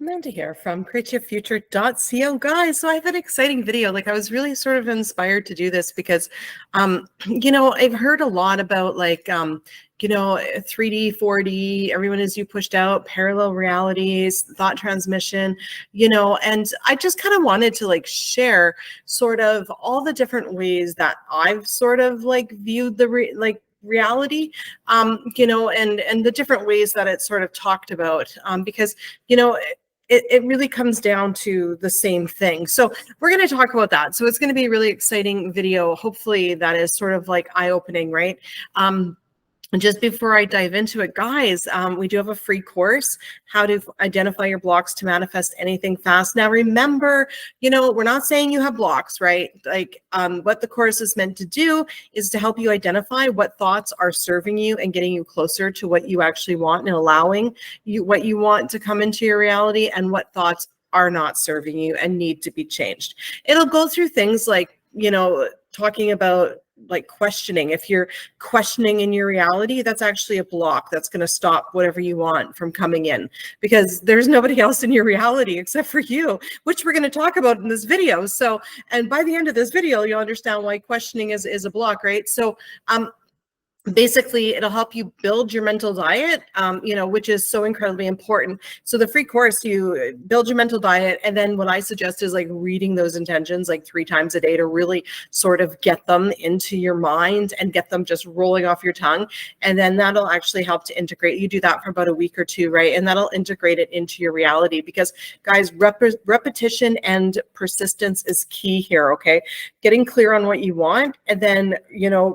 Amanda here from createyourfuture.co. Guys, so I have an exciting video. I was really sort of inspired to do this because, I've heard a lot about 3D, 4D, everyone is you pushed out, parallel realities, thought transmission, and I just kind of wanted to share sort of all the different ways that I've sort of viewed the reality, and the different ways that it's sort of talked about, because, it really comes down to the same thing. So we're going to talk about that. So it's going to be a really exciting video. Hopefully that is sort of eye-opening, right? And just before I dive into it, guys, we do have a free course, how to identify your blocks to manifest anything fast. Now, remember, we're not saying you have blocks, right? What the course is meant to do is to help you identify what thoughts are serving you and getting you closer to what you actually want and allowing you what you want to come into your reality, and what thoughts are not serving you and need to be changed. It'll go through things talking about questioning. If you're questioning in your reality, that's actually a block that's going to stop whatever you want from coming in, because there's nobody else in your reality except for you, which we're going to talk about in this video. So, and by the end of this video, you'll understand why questioning is a block, right? So, basically, it'll help you build your mental diet, which is so incredibly important. So the free course, you build your mental diet, and then what I suggest is reading those intentions 3 times a day to really sort of get them into your mind and get them just rolling off your tongue. And then that'll actually help to integrate. You do that for about a week or 2, right? And that'll integrate it into your reality, because guys, repetition and persistence is key here, okay? Getting clear on what you want, and then,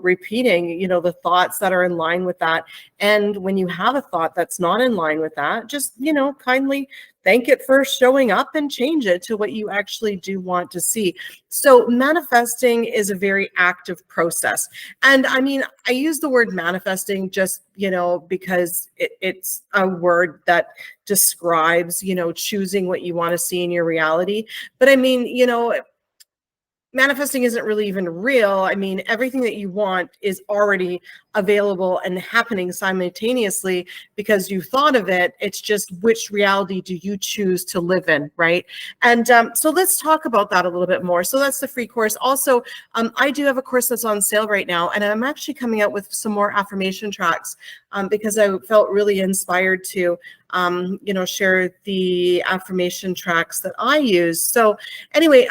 repeating, the thoughts that are in line with that. And when you have a thought that's not in line with that, just, kindly thank it for showing up and change it to what you actually do want to see. So manifesting is a very active process. And I mean, I use the word manifesting just, because it's a word that describes, choosing what you want to see in your reality. But I mean, manifesting isn't really even real. I mean, everything that you want is already available and happening simultaneously because you thought of it. It's just, which reality do you choose to live in, right? And so let's talk about that a little bit more. So that's the free course. Also, I do have a course that's on sale right now, and I'm actually coming out with some more affirmation tracks because I felt really inspired to share the affirmation tracks that I use. So anyway,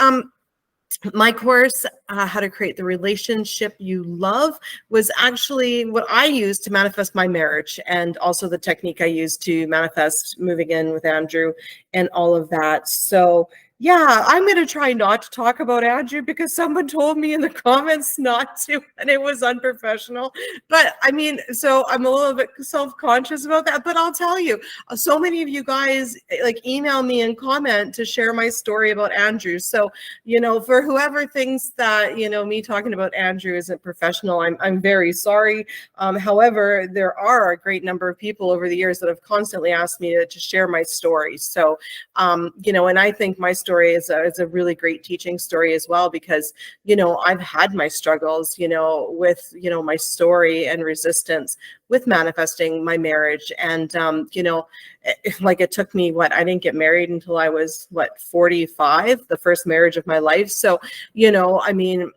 my course, How to Create the Relationship You Love, was actually what I used to manifest my marriage, and also the technique I used to manifest moving in with Andrew and all of that. So yeah, I'm going to try not to talk about Andrew because someone told me in the comments not to, and it was unprofessional. But I mean, so I'm a little bit self-conscious about that. But I'll tell you, so many of you guys email me and comment to share my story about Andrew. So, for whoever thinks that, me talking about Andrew isn't professional, I'm very sorry. However, there are a great number of people over the years that have constantly asked me to share my story. So, and I think my story is a really great teaching story as well, because, I've had my struggles, with, my story and resistance with manifesting my marriage. And, it took me, I didn't get married until I was 45, the first marriage of my life. So, I mean,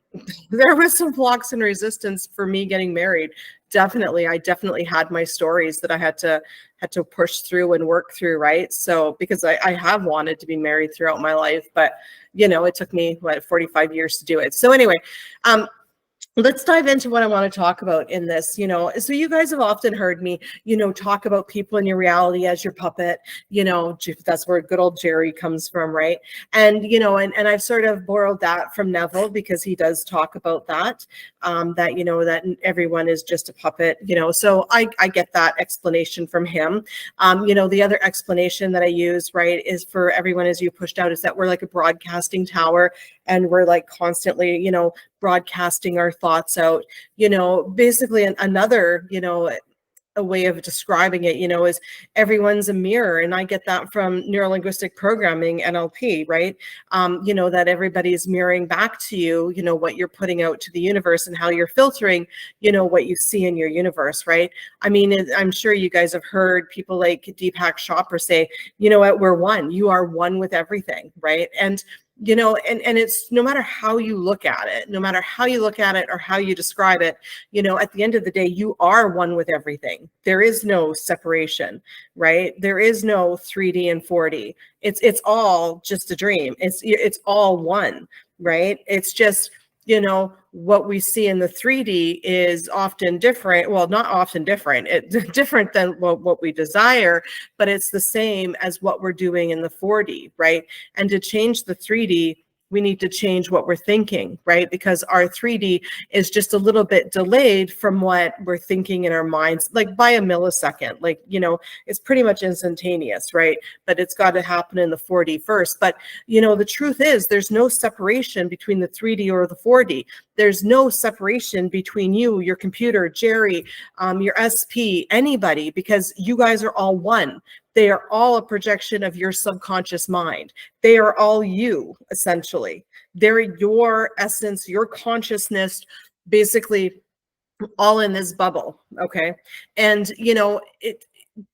there was some blocks and resistance for me getting married. I definitely had my stories that I had to push through and work through, right? So because I have wanted to be married throughout my life, but it took me 45 years to do it. So anyway, let's dive into what I want to talk about in this. So you guys have often heard me, talk about people in your reality as your puppet. That's where good old Jerry comes from, right? And and I've sort of borrowed that from Neville, because he does talk about that. That everyone is just a puppet. So I get that explanation from him. The other explanation that I use, right, is for everyone as you pushed out, is that we're like a broadcasting tower, and we're constantly, broadcasting our thoughts out. Basically another, a way of describing it, is everyone's a mirror. And I get that from neurolinguistic programming, NLP, right? That everybody's mirroring back to you, what you're putting out to the universe and how you're filtering, what you see in your universe, right? I mean, I'm sure you guys have heard people like Deepak Chopra say, you know what, we're one. You are one with everything, right? And and it's no matter how you look at it, or how you describe it, at the end of the day, you are one with everything. There is no separation, right? There is no 3D and 4D. It's all just a dream. It's all one, right? It's just, what we see in the 3D is often different. Well, not often different. It's different than what we desire, but it's the same as what we're doing in the 4D, right? And to change the 3D, we need to change what we're thinking, right? Because our 3D is just a little bit delayed from what we're thinking in our minds, like by a millisecond, like, it's pretty much instantaneous, right? But it's got to happen in the 4D first. But, the truth is there's no separation between the 3D or the 4D. There's no separation between you, your computer, Jerry, your SP, anybody, because you guys are all one. They are all a projection of your subconscious mind. They are all you, essentially. They're your essence, your consciousness, basically all in this bubble, okay? And,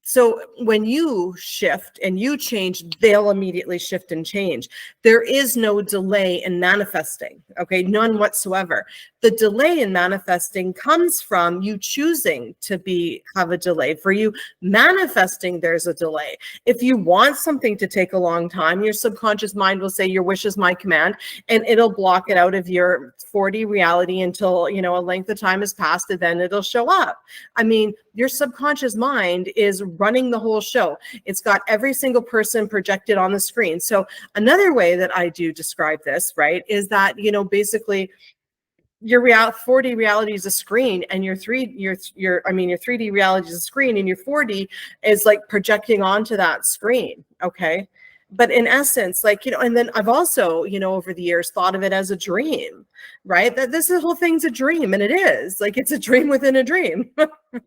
so when you shift and you change, they'll immediately shift and change. There is no delay in manifesting, okay? None whatsoever. The delay in manifesting comes from you choosing to have a delay. For you manifesting, there's a delay. If you want something to take a long time, your subconscious mind will say, your wish is my command, and it'll block it out of your 4D reality until, a length of time has passed, and then it'll show up. I mean, your subconscious mind is running the whole show. It's got every single person projected on the screen. So another way that I do describe this, right, is that, basically your 4D reality is a screen, and your 3D reality is a screen, and your 4D is like projecting onto that screen. Okay. But in essence, like, and then I've also, over the years thought of it as a dream, right? That this whole thing's a dream, and it is like, it's a dream within a dream,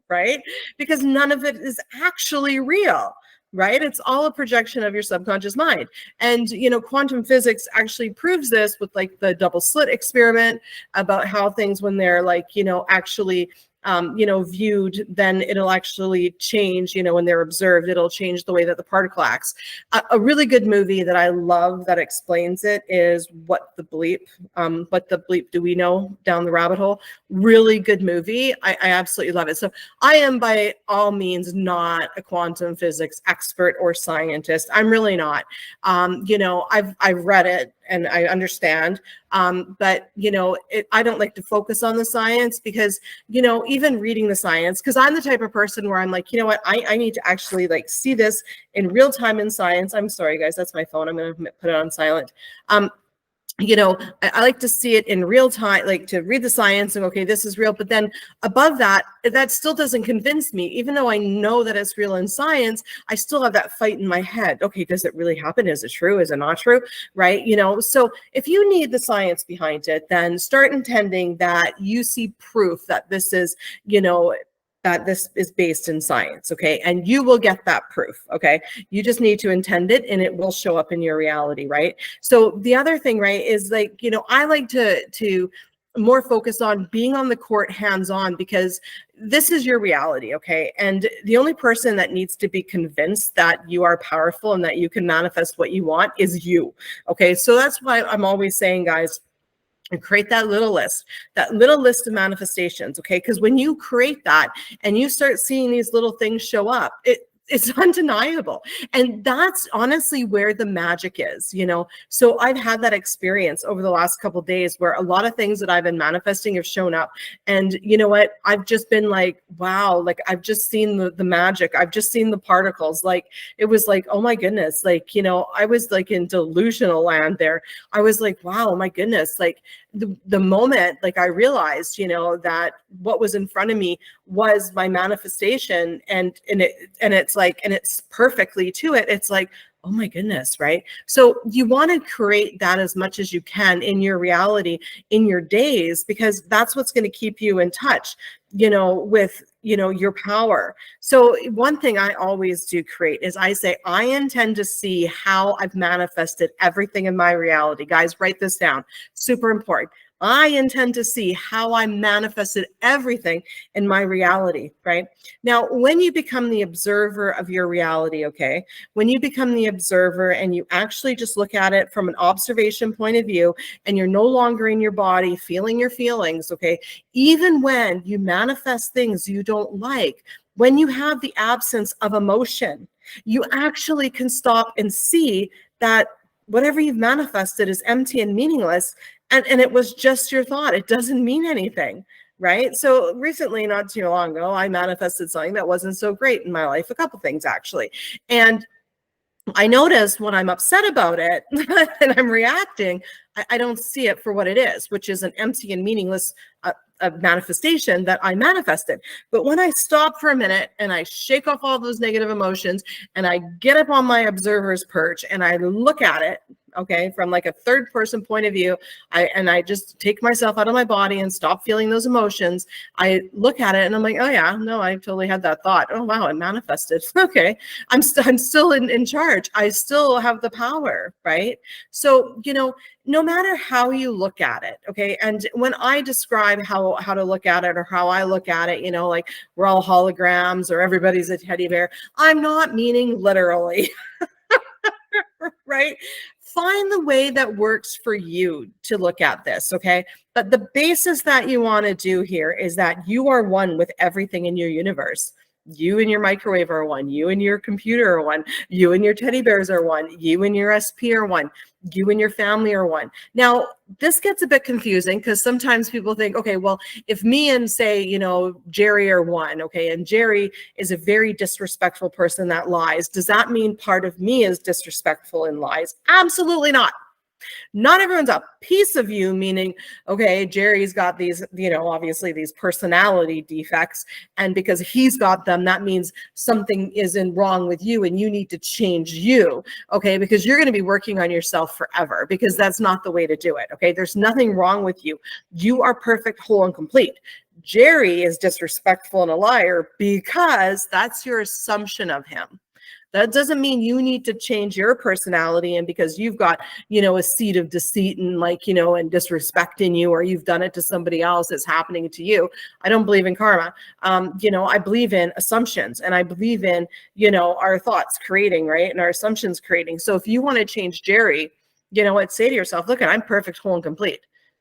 right? Because none of it is actually real, right? It's all a projection of your subconscious mind. And, quantum physics actually proves this with like the double slit experiment about how things, when they're like, actually viewed, then it'll actually change, when they're observed, it'll change the way that the particle acts. A really good movie that I love that explains it is What the Bleep Do We Know Down the Rabbit Hole? Really good movie. I absolutely love it. So I am by all means not a quantum physics expert or scientist. I'm really not. I've read it and I understand. But, I don't like to focus on the science because, even reading the science, because I'm the type of person where I'm like, you know what, I need to actually like see this in real time in science. I'm sorry, guys, that's my phone. I'm going to put it on silent. I like to see it in real time, like to read the science and okay, this is real. But then above that, that still doesn't convince me. Even though I know that it's real in science, I still have that fight in my head. Okay, does it really happen? Is it true? Is it not true? Right? So if you need the science behind it, then start intending that you see proof that this is, that this is based in science, okay? And you will get that proof, okay? You just need to intend it and it will show up in your reality, right? So the other thing, right, is like, I like to more focus on being on the court hands-on because this is your reality, okay? And the only person that needs to be convinced that you are powerful and that you can manifest what you want is you, okay? So that's why I'm always saying, guys, and create that little list of manifestations, okay? Because when you create that and you start seeing these little things show up, it's undeniable. And that's honestly where the magic is, So I've had that experience over the last couple of days where a lot of things that I've been manifesting have shown up. And you know what? I've just been like, wow, like I've just seen the magic. I've just seen the particles. Like, it was like, oh my goodness. Like, I was like in delusional land there. I was like, wow, my goodness. Like the moment, like I realized, that what was in front of me was my manifestation and it's perfectly to it. It's like, oh my goodness, right? So you want to create that as much as you can in your reality, in your days, because that's what's going to keep you in touch, with, your power. So one thing I always do create is I say, I intend to see how I've manifested everything in my reality. Guys, write this down. Super important. I intend to see how I manifested everything in my reality, right? Now, when you become the observer of your reality, okay, when you become the observer and you actually just look at it from an observation point of view, and you're no longer in your body feeling your feelings, okay, even when you manifest things you don't like, when you have the absence of emotion, you actually can stop and see that whatever you've manifested is empty and meaningless. And it was just your thought. It doesn't mean anything, right? So recently, not too long ago, I manifested something that wasn't so great in my life, a couple things actually. And I notice when I'm upset about it and I'm reacting, I don't see it for what it is, which is an empty and meaningless a manifestation that I manifested. But when I stop for a minute and I shake off all those negative emotions and I get up on my observer's perch and I look at it, okay, from like a third person point of view, I just take myself out of my body and stop feeling those emotions. I look at it and I'm like, oh yeah, no, I totally had that thought. Oh wow, it manifested. Okay, I'm still in charge. I still have the power, right? So, no matter how you look at it, okay, and when I describe how to look at it or how I look at it, like we're all holograms or everybody's a teddy bear, I'm not meaning literally. Right? Find the way that works for you to look at this, okay? But the basis that you want to do here is that you are one with everything in your universe. You and your microwave are one. You and your computer are one. You and your teddy bears are one. You and your SP are one. You and your family are one. Now, this gets a bit confusing because sometimes people think, okay, well, if me and say, Jerry are one, okay, and Jerry is a very disrespectful person that lies, does that mean part of me is disrespectful and lies? Absolutely not. Not everyone's a piece of you, meaning, okay, Jerry's got these, obviously these personality defects. And because he's got them, that means something isn't wrong with you and you need to change you, okay? Because you're going to be working on yourself forever because that's not the way to do it, okay? There's nothing wrong with you. You are perfect, whole, and complete. Jerry is disrespectful and a liar because that's your assumption of him. That doesn't mean you need to change your personality, and because you've got, a seed of deceit and and disrespecting you, or you've done it to somebody else, it's happening to you. I don't believe in karma. I believe in assumptions, and I believe in, our thoughts creating, right? And our assumptions creating. So if you want to change Jerry, say to yourself, look, I'm perfect, whole, and complete.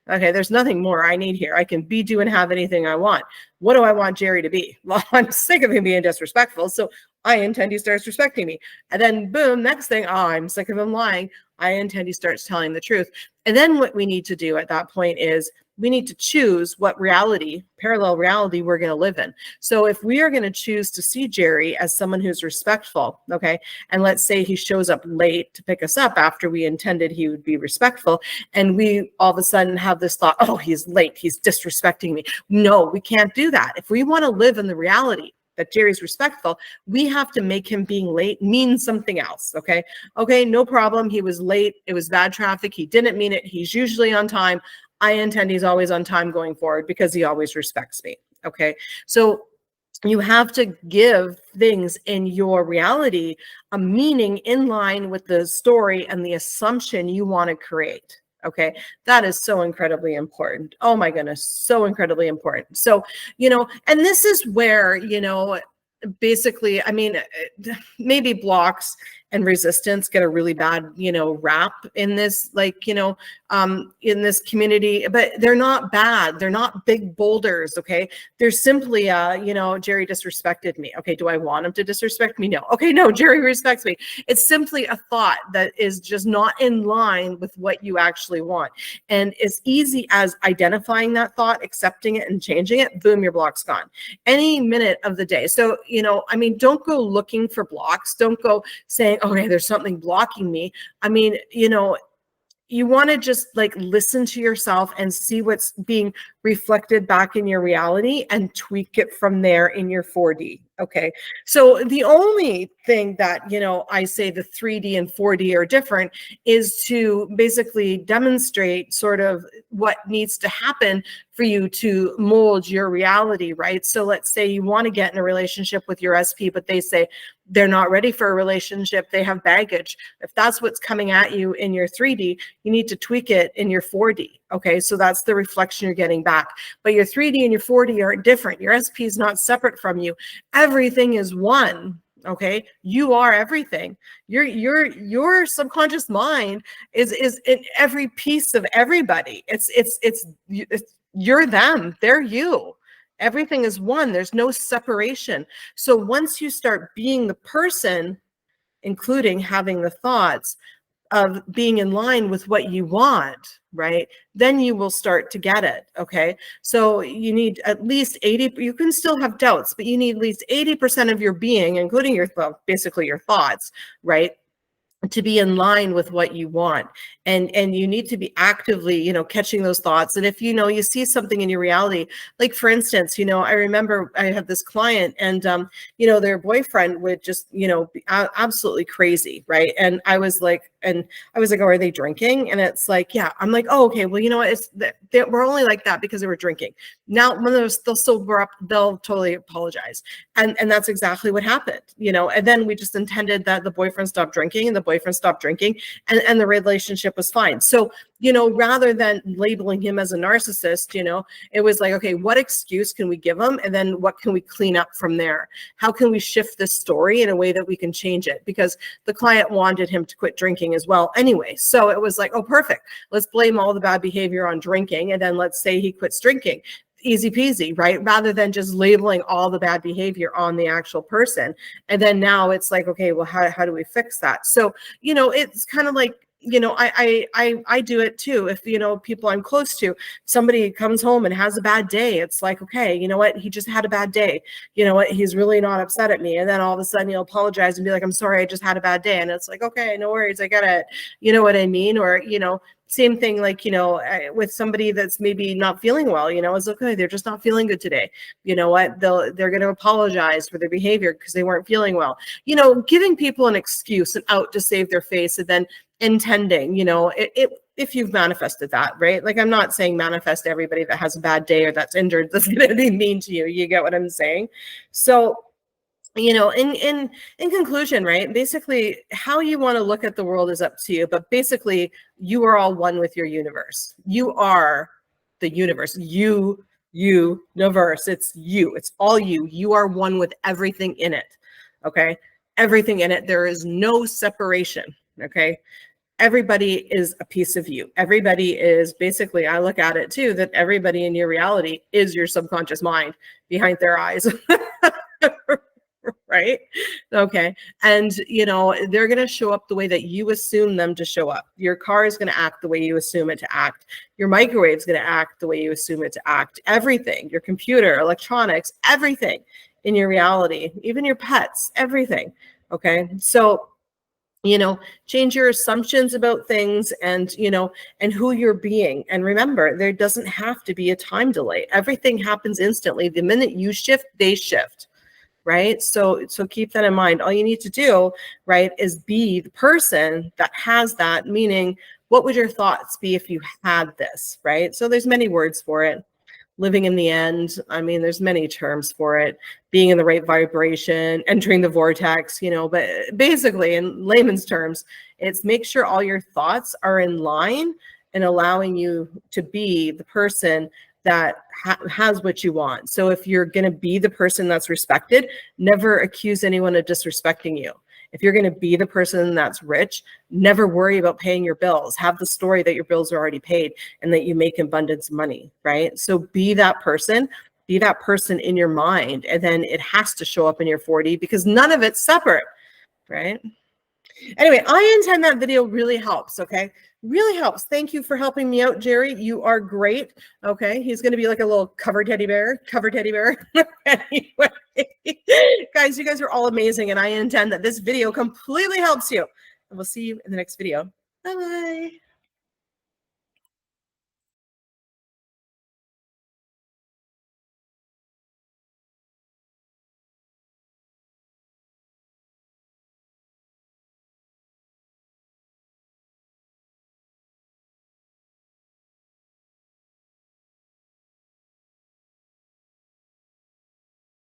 Okay, there's nothing more I need here. I can be, do, and have anything I want. What do I want Jerry to be? Well, I'm sick of him being disrespectful, so I intend he starts respecting me. And then boom, next thing, I'm sick of him lying. I intend he starts telling the truth. And then what we need to do at that point is we need to choose what reality, parallel reality, we're going to live in. So if we are going to choose to see Jerry as someone who's respectful, okay, and let's say he shows up late to pick us up after we intended he would be respectful, and we all of a sudden have this thought, oh, he's late, he's disrespecting me. No, we can't do that. If we want to live in the reality that Jerry's respectful, we have to make him being late mean something else, okay? Okay, no problem. He was late. It was bad traffic. He didn't mean it. He's usually on time. I intend he's always on time going forward because he always respects me, okay? So you have to give things in your reality a meaning in line with the story and the assumption you want to create. Okay, that is so incredibly important. Oh my goodness, so incredibly important. So, and this is where, basically, I mean, maybe blocks and resistance get a really bad, rap in this, in this community, but they're not bad. They're not big boulders. Okay. They're simply, Jerry disrespected me. Okay. Do I want him to disrespect me? No. Okay. No, Jerry respects me. It's simply a thought that is just not in line with what you actually want. And as easy as identifying that thought, accepting it and changing it, boom, your block's gone any minute of the day. So, don't go looking for blocks. Don't go saying, okay, there's something blocking me. you want to just like listen to yourself and see what's being reflected back in your reality and tweak it from there in your 4D. Okay. So the only thing that, you know, I say the 3D and 4D are different is to basically demonstrate sort of what needs to happen for you to mold your reality, right? So let's say you want to get in a relationship with your SP, but they say they're not ready for a relationship. They have baggage. If that's what's coming at you in your 3D, you need to tweak it in your 4D. Okay, so that's the reflection you're getting back. But your 3D and your 4D are different. Your SP is not separate from you. Everything is one. Okay, you are everything. Your subconscious mind is in every piece of everybody. It's you're them. They're you. Everything is one. There's no separation. So once you start being the person, including having the thoughts of being in line with what you want, right? Then you will start to get it, okay? So you need at least 80, you can still have doubts, but you need at least 80% of your being, including your basically your thoughts, right? To be in line with what you want. And you need to be actively, you know, catching those thoughts. And if, you know, you see something in your reality, like for instance, you know, I remember I had this client and, you know, their boyfriend would just, you know, be absolutely crazy. Right. And I was like, oh, are they drinking? And it's like, yeah, I'm like, oh, okay. Well, you know what? It's we're only like that because they were drinking. Now, when they'll sober up, they'll totally apologize. And that's exactly what happened, you know, and then we just intended that the boyfriend stopped drinking and the boyfriend stopped drinking and the relationship was fine. So, you know, rather than labeling him as a narcissist, you know, it was like, okay, what excuse can we give him? And then what can we clean up from there? How can we shift this story in a way that we can change it? Because the client wanted him to quit drinking as well anyway. So it was like, oh, perfect. Let's blame all the bad behavior on drinking. And then let's say he quits drinking. Easy peasy, right? Rather than just labeling all the bad behavior on the actual person. And then now it's like, okay, well, how do we fix that? So, you know, it's kind of like, you know, I do it too. If, you know, people I'm close to, somebody comes home and has a bad day, it's like, okay, you know what? He just had a bad day. You know what? He's really not upset at me. And then all of a sudden he'll apologize and be like, I'm sorry, I just had a bad day. And it's like, okay, no worries. I get it. You know what I mean? Or, you know, same thing, like, you know, with somebody that's maybe not feeling well, you know, it's okay. They're just not feeling good today. You know what? They're going to apologize for their behavior because they weren't feeling well. You know, giving people an excuse and out to save their face and then intending, you know, if you've manifested that, right? Like, I'm not saying manifest everybody that has a bad day or that's injured that's going to be mean to you. You get what I'm saying? So, you know, in conclusion, right, basically how you want to look at the world is up to you, but basically you are all one with your universe. You are the universe. Universe. It's you. It's all you. You are one with everything in it. Okay. Everything in it. There is no separation. Okay. Everybody is a piece of you. Everybody is basically, I look at it too, that everybody in your reality is your subconscious mind behind their eyes. Right? Okay. And, you know, they're going to show up the way that you assume them to show up. Your car is going to act the way you assume it to act. Your microwave is going to act the way you assume it to act. Everything, your computer, electronics, everything in your reality, even your pets, everything. Okay. So, you know, change your assumptions about things and, you know, and who you're being. And remember, there doesn't have to be a time delay. Everything happens instantly. The minute you shift, they shift. Right? So keep that in mind. All you need to do, right, is be the person that has that, meaning what would your thoughts be if you had this, right? So there's many words for it. Living in the end. I mean, there's many terms for it. Being in the right vibration, entering the vortex, you know, but basically in layman's terms, it's make sure all your thoughts are in line and allowing you to be the person that has what you want. So if you're going to be the person that's respected, never accuse anyone of disrespecting you. If you're going to be the person that's rich, never worry about paying your bills. Have the story that your bills are already paid and that you make abundance of money, right? So be that person in your mind, and then it has to show up in your 4D because none of it's separate, right? Anyway, I intend that video really helps, okay? Really helps. Thank you for helping me out, Jerry. You are great. Okay, he's going to be like a little cover teddy bear. Anyway, guys, you guys are all amazing, and I intend that this video completely helps you. And we'll see you in the next video. Bye-bye.